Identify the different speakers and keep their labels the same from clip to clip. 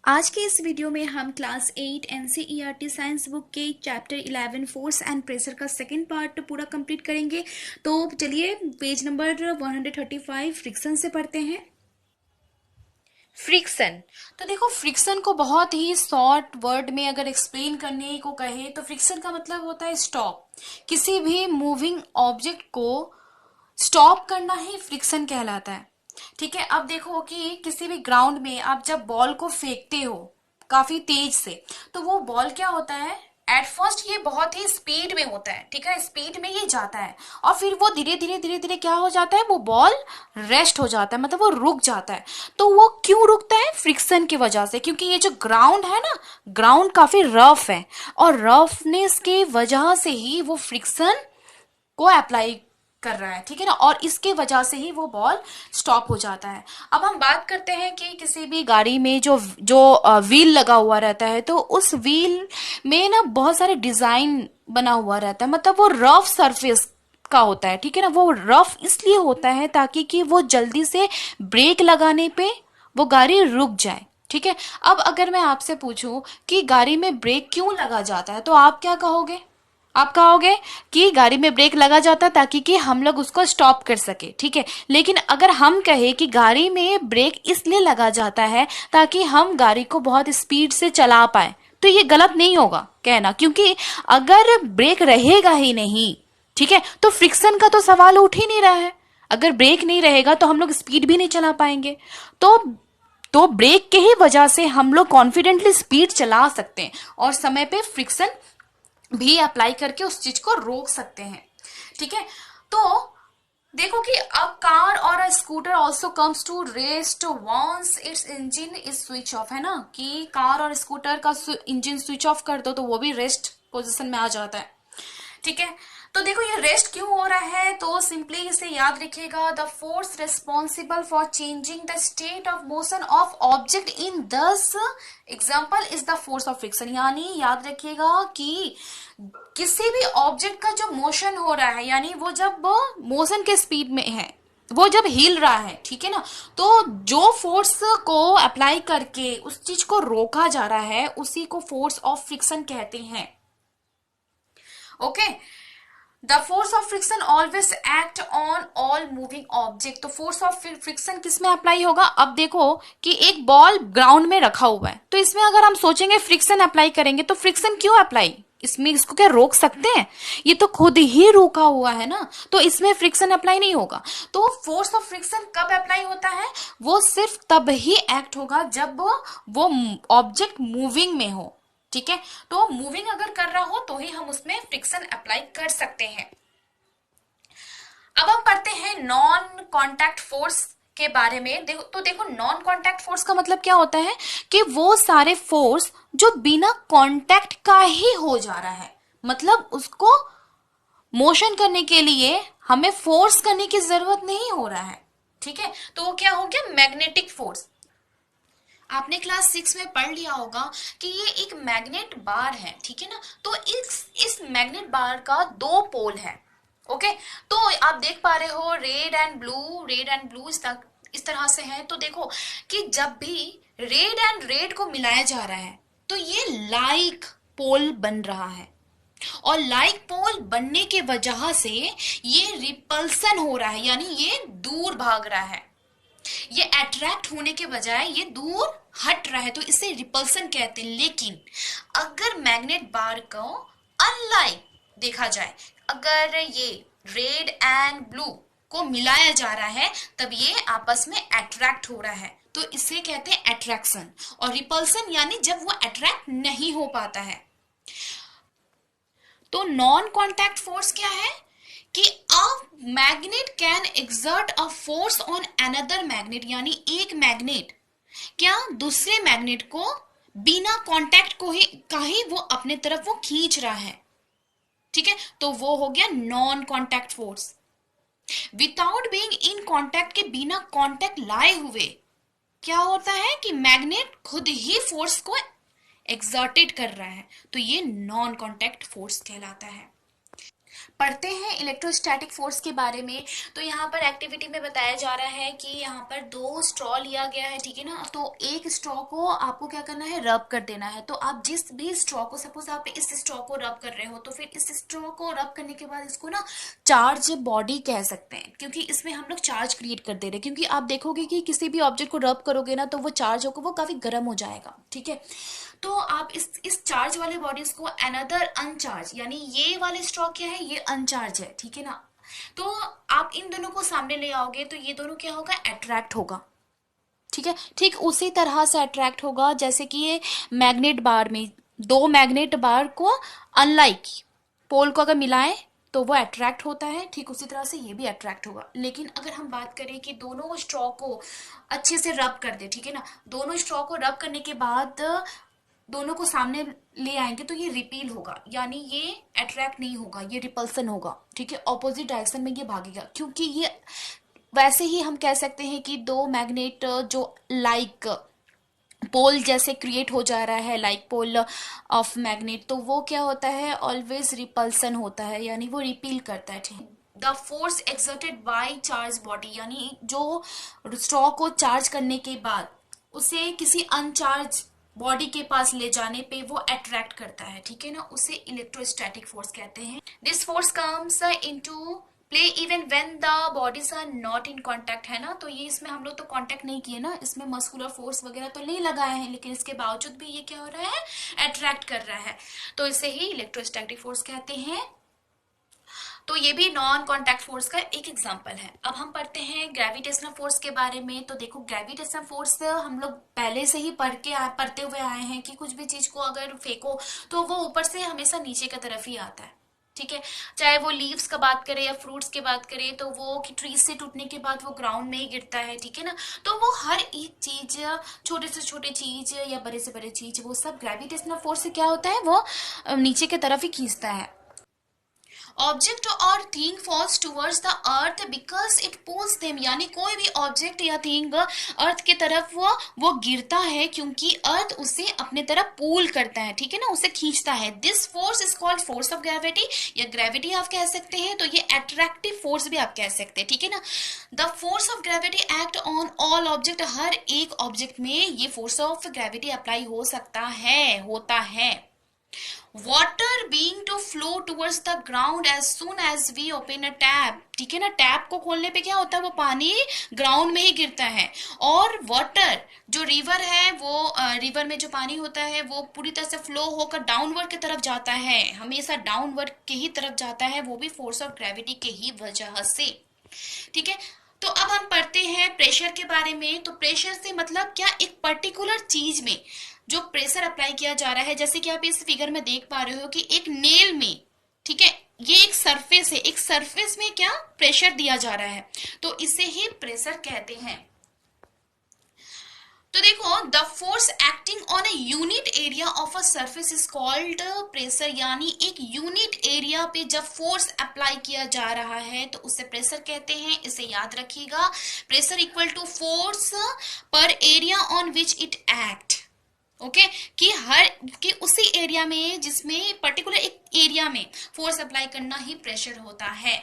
Speaker 1: आज के इस वीडियो में हम क्लास 8 एनसीईआरटी साइंस बुक के चैप्टर 11 फोर्स एंड प्रेशर का सेकंड पार्ट पूरा कंप्लीट करेंगे। तो चलिए पेज नंबर 135 फ्रिक्शन से पढ़ते हैं। फ्रिक्शन, तो देखो फ्रिक्शन को बहुत ही शॉर्ट वर्ड में अगर एक्सप्लेन करने को कहे तो फ्रिक्शन का मतलब होता है स्टॉप। किसी भी मूविंग ऑब्जेक्ट को स्टॉप करना ही फ्रिक्शन कहलाता है। ठीक है, अब देखो कि किसी भी ग्राउंड में आप जब बॉल को फेंकते हो काफी तेज से, तो वो बॉल क्या होता है, एट फर्स्ट ये बहुत ही स्पीड में होता है। ठीक है, स्पीड में ये जाता है और फिर वो धीरे धीरे क्या हो जाता है, वो बॉल रेस्ट हो जाता है, मतलब वो रुक जाता है। तो वो क्यों रुकता है, फ्रिक्शन की वजह से, क्योंकि ये जो ग्राउंड है ना, ग्राउंड काफी रफ है और रफनेस की वजह से ही वो फ्रिक्शन को अप्लाई कर रहा है। ठीक है ना, और इसके वजह से ही वो बॉल स्टॉप हो जाता है। अब हम बात करते हैं कि किसी भी गाड़ी में जो जो व्हील लगा हुआ रहता है, तो उस व्हील में ना बहुत सारे डिजाइन बना हुआ रहता है, मतलब वो रफ सरफेस का होता है। ठीक है ना, वो रफ इसलिए होता है ताकि कि वो जल्दी से ब्रेक लगाने पे वो गाड़ी रुक जाए। ठीक है, अब अगर मैं आपसे पूछूं कि गाड़ी में ब्रेक क्यों लगा जाता है, तो आप क्या कहोगे? आप कहोगे कि गाड़ी में ब्रेक लगा जाता है ताकि कि हम लोग उसको स्टॉप कर सके। ठीक है, लेकिन अगर हम कहें कि गाड़ी में ब्रेक इसलिए लगा जाता है ताकि हम गाड़ी को बहुत स्पीड से चला पाए, तो ये गलत नहीं होगा कहना, क्योंकि अगर ब्रेक रहेगा ही नहीं, ठीक है, तो फ्रिक्शन का तो सवाल उठ ही नहीं रहा है। अगर ब्रेक नहीं रहेगा तो हम लोग स्पीड भी नहीं चला पाएंगे। तो ब्रेक के ही वजह से हम लोग कॉन्फिडेंटली स्पीड चला सकते हैं और समय पे फ्रिक्शन भी अप्लाई करके उस चीज को रोक सकते हैं। ठीक है, तो देखो कि अब कार और a scooter also comes to rest once its engine is switch off, है ना, कि कार और स्कूटर का इंजन स्विच ऑफ कर दो तो वो भी रेस्ट पोजीशन में आ जाता है। ठीक है, तो देखो ये रेस्ट क्यों हो रहा है, तो सिंपली इसे याद रखिएगा, the force responsible for changing the state of motion of object in this example is the force of friction. यानी याद रखिएगा कि किसी भी ऑब्जेक्ट का जो मोशन हो रहा है, यानी वो जब मोशन के स्पीड में है, वो जब हिल रहा है, ठीक है ना, तो जो फोर्स को अप्लाई करके उस चीज को रोका जा रहा है उसी को फोर्स ऑफ फ्रिक्शन कहते हैं। Okay, the force of friction always act on all moving object. तो फोर्स ऑफ फ्रिक्शन किस में अप्लाई होगा? अब देखो कि एक बॉल ग्राउंड में रखा हुआ है, तो इसमें अगर हम सोचेंगे फ्रिक्शन अप्लाई करेंगे, तो फ्रिक्शन क्यों अप्लाई, इसमें इसको क्या रोक सकते हैं? ये तो खुद ही रोका हुआ है ना, तो इसमें फ्रिक्शन अप्लाई नहीं होगा। तो फोर्स ऑफ फ्रिक्शन कब अप्लाई होता है? वो सिर्फ तब ही एक्ट होगा जब वो ऑब्जेक्ट मूविंग में हो। ठीक है, तो मूविंग अगर कर रहा हो तो ही हम उसमें फ्रिक्शन अप्लाई कर सकते हैं। अब हम पढ़ते हैं नॉन कॉन्टैक्ट फोर्स के बारे में। देखो नॉन कॉन्टैक्ट फोर्स का मतलब क्या होता है कि वो सारे फोर्स जो बिना कॉन्टैक्ट का ही हो जा रहा है, मतलब उसको मोशन करने के लिए हमें फोर्स करने की जरूरत नहीं हो रहा है। ठीक है, तो वो क्या हो गया, मैग्नेटिक फोर्स। आपने क्लास 6 में पढ़ लिया होगा कि ये एक मैग्नेट बार है। ठीक है ना, तो इस मैग्नेट बार का दो पोल है। ओके, तो आप देख पा रहे हो red and blue, red and blue इस तरह से है। तो देखो कि जब भी रेड एंड रेड को मिलाया जा रहा है तो ये लाइक पोल बन रहा है, और लाइक पोल बनने के वजह से ये रिपल्सन हो रहा है, यानी ये दूर भाग रहा है। ये अट्रैक्ट होने के बजाय ये दूर हट रहा है, तो इसे रिपल्सन कहते हैं। लेकिन अगर मैग्नेट बार को अनलाइक देखा जाए, अगर ये रेड एंड ब्लू को मिलाया जा रहा है तब ये आपस में अट्रैक्ट हो रहा है, तो इसे कहते हैं अट्रैक्शन। और रिपल्सन यानी जब वो अट्रैक्ट नहीं हो पाता है। तो नॉन कॉन्टैक्ट फोर्स क्या है कि a magnet can exert a force on another magnet, यानी एक मैग्नेट क्या दूसरे मैग्नेट को बिना कांटेक्ट को ही वो अपने तरफ वो खींच रहा है। ठीक है, तो वो हो गया non contact force. Without being in contact के बिना कांटेक्ट लाए हुए क्या होता है कि मैग्नेट खुद ही फोर्स को एक्सर्टेड कर रहा है, तो ये नॉन कांटेक्ट फोर्स कहलाता है। पढ़ते हैं इलेक्ट्रोस्टैटिक फोर्स के बारे में। तो यहाँ पर एक्टिविटी में बताया जा रहा है कि यहाँ पर 2 स्ट्रॉ लिया गया है, ठीक है ना। तो एक स्ट्रॉ को आपको क्या करना है, रब कर देना है। तो आप जिस भी स्ट्रॉ को, सपोज आप इस स्ट्रॉ को रब कर रहे हो, तो फिर इस स्ट्रॉ को रब करने के बाद इसको ना चार्ज बॉडी कह सकते हैं, क्योंकि इसमें हम लोग चार्ज क्रिएट कर दे रहे हैं। क्योंकि आप देखोगे कि किसी भी ऑब्जेक्ट को रब करोगे ना तो वो चार्ज होगा, वो काफी गर्म हो जाएगा, ठीक है। तो आप इस चार्ज वाले बॉडीज को अनदर अनचार्ज, यानी ये वाले स्ट्रॉ क्या है, ये अनचार्ज है, ठीक है ना। तो आप इन दोनों को सामने ले आओगे तो ये दोनों क्या होगा, अट्रैक्ट होगा, ठीक है। ठीक उसी तरह से अट्रैक्ट होगा जैसे कि ये मैग्नेट बार में 2 मैग्नेट बार को अनलाइक पोल को अगर मिलाएं तो वो अट्रैक्ट होता है, ठीक उसी तरह से ये भी अट्रैक्ट होगा। लेकिन अगर हम बात करें कि दोनों स्ट्रॉ को अच्छे से रब कर दे, ठीक है ना, दोनों स्ट्रॉ को रब करने के बाद दोनों को सामने ले आएंगे तो ये रिपील होगा, यानी ये अट्रैक्ट नहीं होगा, ये रिपल्सन होगा, ठीक है। ऑपोजिट डायरेक्शन में ये भागेगा, क्योंकि ये वैसे ही हम कह सकते हैं कि 2 मैग्नेट जो लाइक पोल जैसे क्रिएट हो जा रहा है, लाइक पोल ऑफ मैग्नेट, तो वो क्या होता है, ऑलवेज रिपल्सन होता है, यानी वो रिपील करता है, ठीक। The force exerted by charge body, यानी जो स्ट्रॉ को चार्ज करने के बाद उसे किसी अनचार्ज बॉडी के पास ले जाने पे वो अट्रैक्ट करता है, ठीक है ना, उसे इलेक्ट्रोस्टैटिक फोर्स कहते हैं। This force comes into play even when the bodies are not in contact, है ना। तो ये इसमें हम लोग तो कांटेक्ट नहीं किए ना, इसमें मस्कुलर फोर्स वगैरह तो नहीं लगाए हैं, लेकिन इसके बावजूद भी ये क्या हो रहा है, अट्रैक्ट कर रहा है, तो इसे ही इलेक्ट्रोस्टैटिक फोर्स कहते हैं। तो ये भी नॉन कांटेक्ट फोर्स का एक एग्जांपल है। अब हम पढ़ते हैं ग्रेविटेशनल फोर्स के बारे में। तो देखो ग्रेविटेशनल फोर्स हम लोग पहले से ही पढ़ते हुए आए हैं कि कुछ भी चीज को अगर फेंको तो वो ऊपर से हमेशा नीचे की तरफ ही आता है, ठीक है। चाहे वो लीव्स का बात करें या फ्रूट्स की बात करें, तो वो कि ट्रीज से टूटने के बाद वो ग्राउंड में ही गिरता है, ठीक है ना। तो वो हर एक चीज, छोटे से छोटे चीज या बड़े से बड़े चीज, वो सब ग्रेविटेशनल फोर्स से क्या होता है, वो नीचे की तरफ ही खींचता है। ऑब्जेक्ट और thing falls towards the earth because it pulls them, यानी कोई भी ऑब्जेक्ट या थिंग अर्थ की तरफ वो गिरता है क्योंकि अर्थ उसे अपने तरफ पुल करता है, ठीक है ना, उसे खींचता है। This force is called force of gravity, या ग्रेविटी आप कह सकते हैं, तो ये अट्रैक्टिव फोर्स भी आप कह सकते हैं, ठीक है ना। The force of gravity act on all object, हर एक ऑब्जेक्ट में ये फोर्स ऑफ ग्रेविटी अप्लाई हो सकता है, होता है। Water being to flow towards the ground as soon as we open a tap, ठीक है ना। टैप को खोलने पे क्या होता है, वो पानी ग्राउंड में ही गिरता है। और वाटर जो रिवर है, वो रिवर में जो पानी होता है वो पूरी तरह से फ्लो होकर डाउनवर्ड की तरफ जाता है, हमेशा डाउनवर्ड के ही तरफ जाता है, वो भी फोर्स ऑफ ग्रेविटी के ही वजह से, ठीक है। तो अब हम पढ़ते हैं प्रेशर के बारे में। तो प्रेशर से मतलब क्या, एक पर्टिकुलर चीज में जो प्रेशर अप्लाई किया जा रहा है, जैसे कि आप इस फिगर में देख पा रहे हो कि एक नेल में, ठीक है, ये एक सरफेस है, एक सरफेस में क्या प्रेशर दिया जा रहा है, तो इसे ही प्रेशर कहते हैं। तो देखो, the force acting on a unit area of a surface is called pressure, यानी एक यूनिट एरिया पे जब फोर्स अप्लाई किया जा रहा है तो उसे प्रेशर कहते हैं। इसे याद रखिएगा, प्रेशर इक्वल टू फोर्स पर area on which it act, okay, कि उसी एरिया में, जिसमें पर्टिकुलर एक एरिया में फोर्स अप्लाई करना ही प्रेशर होता है।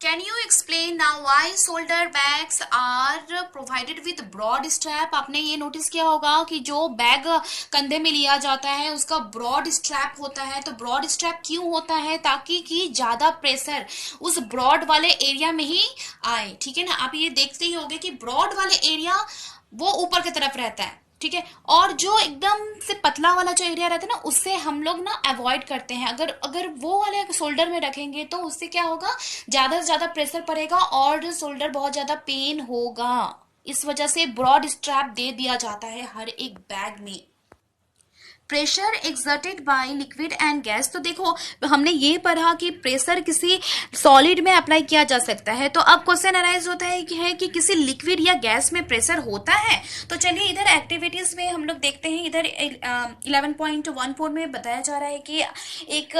Speaker 1: Can you explain now why shoulder bags are provided with broad strap? आपने ये नोटिस किया होगा कि जो बैग कंधे में लिया जाता है उसका ब्रॉड स्ट्रैप होता है। तो ब्रॉड स्ट्रैप क्यों होता है? ताकि कि ज्यादा प्रेशर उस ब्रॉड वाले एरिया में ही आए, ठीक है ना। आप ये देखते ही होंगे कि ब्रॉड वाले एरिया वो ऊपर की तरफ रहता है, ठीक है, और जो एकदम से पतला वाला जो एरिया रहता है ना, उससे हम लोग ना अवॉइड करते हैं। अगर वो वाले शोल्डर में रखेंगे तो उससे क्या होगा, ज्यादा से ज्यादा प्रेशर पड़ेगा और शोल्डर बहुत ज्यादा पेन होगा। इस वजह से ब्रॉड स्ट्रैप दे दिया जाता है हर एक बैग में। Pressure exerted by liquid and gas. तो देखो, हमने ये पढ़ा कि प्रेशर किसी सॉलिड में अप्लाई किया जा सकता है। तो अब क्वेश्चन अराइज होता है कि किसी लिक्विड या गैस में प्रेशर होता है। तो चलिए इधर एक्टिविटीज में हम लोग देखते हैं। इधर 11.14 में बताया जा रहा है कि एक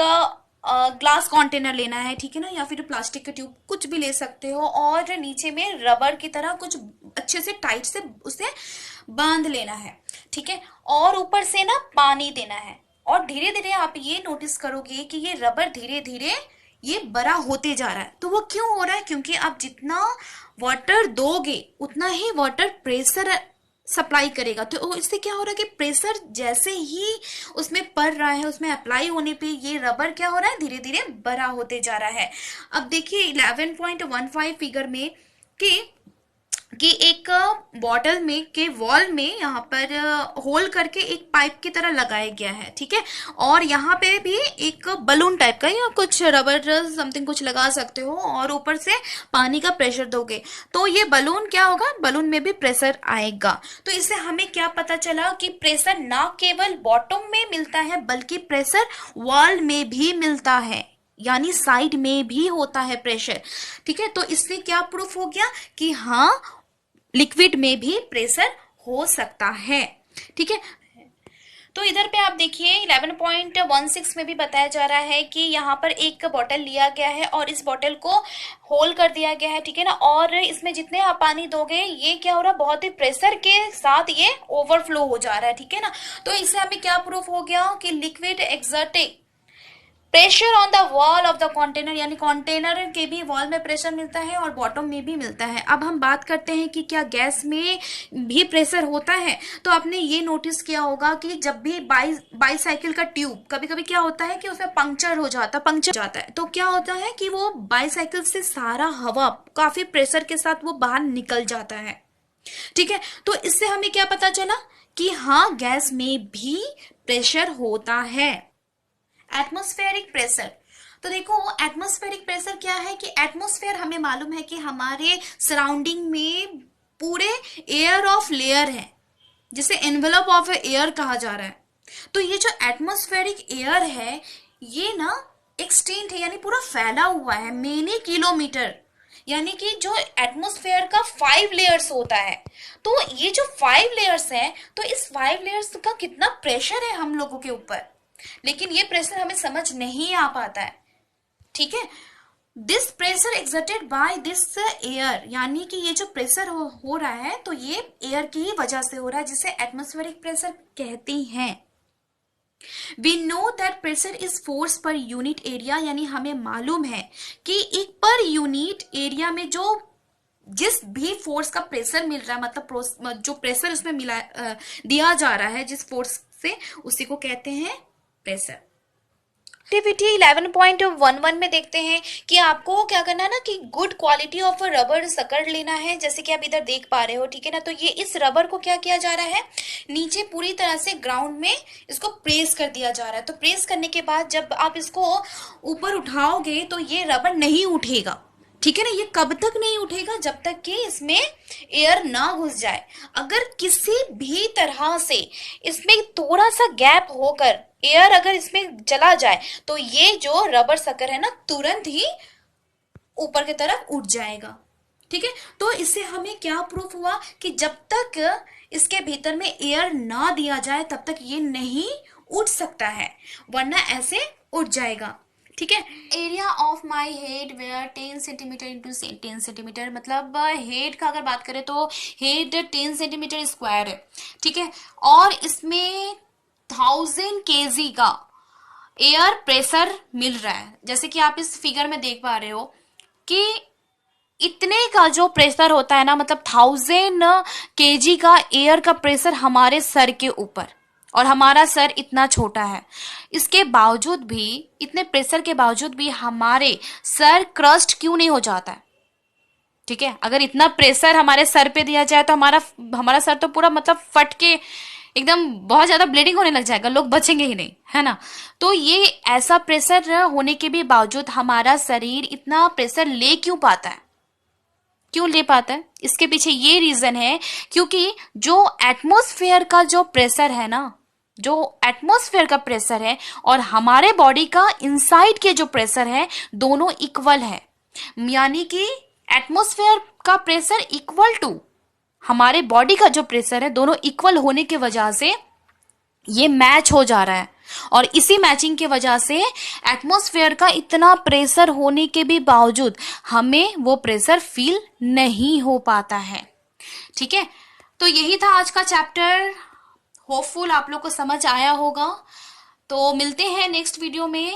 Speaker 1: ग्लास कंटेनर लेना है, ठीक है ना, या फिर प्लास्टिक का ट्यूब, कुछ भी ले सकते हो, और नीचे में रबर की तरह कुछ अच्छे से टाइट से उसे बांध लेना है, ठीक है, और ऊपर से ना पानी देना है, और धीरे धीरे आप ये नोटिस करोगे कि ये रबर धीरे धीरे ये बड़ा होते जा रहा है। तो वो क्यों हो रहा है? क्योंकि आप जितना वाटर दोगे उतना ही वाटर प्रेशर सप्लाई करेगा। तो इससे क्या हो रहा है कि प्रेशर जैसे ही उसमें पड़ रहा है, उसमें अप्लाई होने पे ये रबर क्या हो रहा है, धीरे धीरे बड़ा होते जा रहा है। अब देखिए 11.15 फिगर में कि एक बॉटल में के वॉल में यहाँ पर होल करके एक पाइप की तरह लगाया गया है, ठीक है। और यहाँ पे भी एक बलून टाइप का या कुछ रबर समथिंग कुछ लगा सकते हो और ऊपर से पानी का प्रेशर दोगे तो ये बलून क्या होगा, बलून में भी प्रेशर आएगा। तो इससे हमें क्या पता चला कि प्रेशर ना केवल बॉटम में मिलता है बल्कि प्रेशर वॉल में भी मिलता है, यानी साइड में भी होता है प्रेशर, ठीक है। तो इससे क्या प्रूफ हो गया कि हाँ लिक्विड में भी प्रेशर हो सकता है, ठीक है। तो इधर पे आप देखिए 11.16 में भी बताया जा रहा है कि यहाँ पर एक बॉटल लिया गया है और इस बॉटल को होल कर दिया गया है, ठीक है ना। और इसमें जितने आप पानी दोगे ये क्या हो रहा है, बहुत ही प्रेशर के साथ ये ओवरफ्लो हो जा रहा है, ठीक है ना। तो इससे हमें क्या प्रूफ हो गया कि liquid exerting pressure on the wall of the container, यानी कंटेनर के भी वॉल में प्रेशर मिलता है और बॉटम में भी मिलता है। अब हम बात करते हैं कि क्या गैस में भी प्रेशर होता है। तो आपने ये नोटिस किया होगा कि जब भी बाईसाइकिल का ट्यूब कभी कभी क्या होता है कि उसमें पंक्चर जाता है तो क्या होता है कि वो बाईसाइकिल से सारा हवा काफी प्रेशर के साथ वो बाहर निकल जाता है, ठीक है। तो इससे हमें क्या पता चला कि हाँ गैस में भी प्रेशर होता है। एटमॉस्फेरिक प्रेशर, तो देखो एटमॉस्फेरिक प्रेशर क्या है कि एटमॉस्फेयर हमें मालूम है कि हमारे सराउंडिंग में पूरे एयर ऑफ लेयर है जिसे एनवेलप ऑफ एयर कहा जा रहा है। तो ये जो एटमॉस्फेरिक एयर है ये ना एक्सटेंट है, यानी पूरा फैला हुआ है मेनी किलोमीटर, यानी कि जो एटमॉस्फेयर का 5 लेयर्स होता है। तो ये जो 5 लेयर्स है तो इस 5 लेयर्स का कितना प्रेशर है हम लोगों के ऊपर, लेकिन ये प्रेशर हमें समझ नहीं आ पाता है, ठीक है। This pressure exerted by this air, यानी कि ये जो प्रेशर हो रहा है तो ये एयर की ही वजह से हो रहा है जिसे एटमॉस्फेरिक प्रेशर कहते हैं। We know that pressure is force per unit area, यानी हमें मालूम है कि एक पर यूनिट एरिया में जो जिस भी फोर्स का प्रेशर मिल रहा है, मतलब जो प्रेशर उसमें मिला दिया जा रहा है जिस फोर्स से, उसी को कहते हैं प्रेशर। एक्टिविटी 11.11 में देखते हैं कि आपको क्या करना है ना कि good quality of rubber sucker लेना है, जैसे कि आप इधर देख पा रहे हो, ठीक है ना। तो ये इस रबर को क्या किया जा रहा है, नीचे पूरी तरह से ग्राउंड में इसको प्रेस कर दिया जा रहा है। तो प्रेस करने के बाद जब आप इसको ऊपर उठाओगे तो ये रबर नहीं उठेगा, ठीक है ना। ये कब तक नहीं उठेगा, जब तक कि इसमें एयर ना घुस जाए। अगर किसी भी तरह से इसमें थोड़ा सा गैप होकर एयर अगर इसमें चला जाए तो ये जो रबर सकर है ना तुरंत ही ऊपर की तरफ उठ जाएगा, ठीक है। तो इससे हमें क्या प्रूफ हुआ कि जब तक इसके भीतर में एयर ना दिया जाए तब तक ये नहीं उठ सकता है, वरना ऐसे उठ जाएगा, ठीक है। Area of my head were 10 centimetre into 10 centimetre, मतलब हेड का अगर बात करें तो हेड 10 सेंटीमीटर स्क्वायर है, ठीक है। और इसमें 1000 kg का एयर प्रेशर मिल रहा है, जैसे कि आप इस फिगर में देख पा रहे हो कि इतने का जो प्रेशर होता है ना, मतलब 1000 kg का एयर का प्रेशर हमारे सर के ऊपर, और हमारा सर इतना छोटा है, इसके बावजूद भी, इतने प्रेशर के बावजूद भी हमारे सर क्रस्ट क्यों नहीं हो जाता है, ठीक है। अगर इतना प्रेशर हमारे सर पे दिया जाए तो हमारा सर तो पूरा मतलब फट के एकदम बहुत ज्यादा ब्लीडिंग होने लग जाएगा, लोग बचेंगे ही नहीं, है ना। तो ये ऐसा प्रेशर होने के भी बावजूद हमारा शरीर इतना प्रेशर ले क्यों पाता है, क्यों ले पाता है, इसके पीछे ये रीजन है क्योंकि जो एटमॉस्फेयर का जो प्रेशर है ना, जो एटमॉस्फेयर का प्रेशर है और हमारे बॉडी का इनसाइड के जो प्रेशर है दोनों इक्वल है, यानी कि एटमॉस्फेयर का प्रेशर इक्वल टू हमारे बॉडी का जो प्रेशर है, दोनों इक्वल होने की वजह से ये मैच हो जा रहा है। और इसी मैचिंग की वजह से एटमॉस्फेयर का इतना प्रेशर होने के भी बावजूद हमें वो प्रेशर फील नहीं हो पाता है, ठीक है। तो यही था आज का चैप्टर, होपफुल आप लोग को समझ आया होगा। तो मिलते हैं नेक्स्ट वीडियो में।